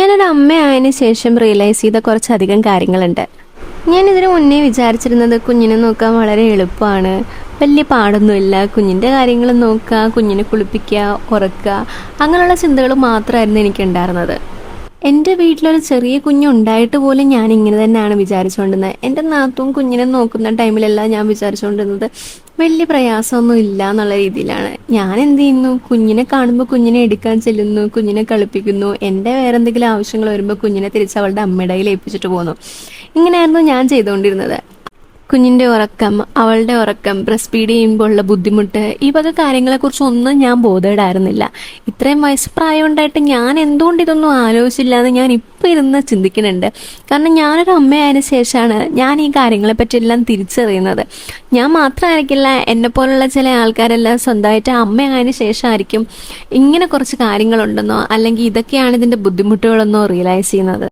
ഞാനൊരു അമ്മയായതിനു ശേഷം റിയലൈസ് ചെയ്ത കുറച്ചധികം കാര്യങ്ങളുണ്ട്. ഞാൻ ഇതിനു മുന്നേ വിചാരിച്ചിരുന്നത് കുഞ്ഞിനെ നോക്കാൻ വളരെ എളുപ്പമാണ്, വലിയ പാടൊന്നുമില്ല, കുഞ്ഞിൻ്റെ കാര്യങ്ങൾ നോക്കുക, കുഞ്ഞിനെ കുളിപ്പിക്കുക, ഉറക്കുക, അങ്ങനെയുള്ള ചിന്തകൾ മാത്രമായിരുന്നു എനിക്കുണ്ടായിരുന്നത്. എൻ്റെ വീട്ടിലൊരു ചെറിയ കുഞ്ഞുണ്ടായിട്ട് പോലും ഞാൻ ഇങ്ങനെ തന്നെയാണ് വിചാരിച്ചുകൊണ്ടിരുന്നത്. എൻ്റെ നാത്തൂൻ കുഞ്ഞിനെ നോക്കുന്ന ടൈമിലെല്ലാം ഞാൻ വിചാരിച്ചുകൊണ്ടിരുന്നത് വലിയ പ്രയാസമൊന്നും ഇല്ല എന്നുള്ള രീതിയിലാണ്. ഞാൻ എന്ത് ചെയ്യുന്നു, കുഞ്ഞിനെ കാണുമ്പോൾ കുഞ്ഞിനെ എടുക്കാൻ ചെല്ലുന്നു, കുഞ്ഞിനെ കളിപ്പിക്കുന്നു, എൻ്റെ വേറെ എന്തെങ്കിലും ആവശ്യങ്ങൾ വരുമ്പോൾ കുഞ്ഞിനെ തിരിച്ച് അവളുടെ അമ്മയുടെ കയ്യിൽ ഏൽപ്പിച്ചിട്ട് പോകുന്നു. ഇങ്ങനെയായിരുന്നു ഞാൻ ചെയ്തുകൊണ്ടിരുന്നത്. കുഞ്ഞിൻ്റെ ഉറക്കം, അവളുടെ ഉറക്കം, ബ്രസ്റ്റ് ഫീഡ് ചെയ്യുമ്പോൾ ഉള്ള ബുദ്ധിമുട്ട്, ഈ വക കാര്യങ്ങളെക്കുറിച്ചൊന്നും ഞാൻ ബോധേഡായിരുന്നില്ല. ഇത്രയും വയസ്സ് പ്രായം ഉണ്ടായിട്ട് ഞാൻ എന്തുകൊണ്ട് ഇതൊന്നും ആലോചിച്ചില്ല എന്ന് ഞാൻ ഇപ്പോൾ ഇരുന്ന് ചിന്തിക്കുന്നുണ്ട്. കാരണം ഞാനൊരു അമ്മയായതിനു ശേഷമാണ് ഞാൻ ഈ കാര്യങ്ങളെപ്പറ്റിയെല്ലാം തിരിച്ചറിയുന്നത്. ഞാൻ മാത്രമായിരിക്കില്ല, എന്നെപ്പോലുള്ള ചില ആൾക്കാരെല്ലാം സ്വന്തമായിട്ട് അമ്മയായതിനു ശേഷമായിരിക്കും ഇങ്ങനെ കുറച്ച് കാര്യങ്ങളുണ്ടെന്നോ അല്ലെങ്കിൽ ഇതൊക്കെയാണ് ഇതിൻ്റെ ബുദ്ധിമുട്ടുകളെന്നോ റിയലൈസ് ചെയ്യുന്നത്.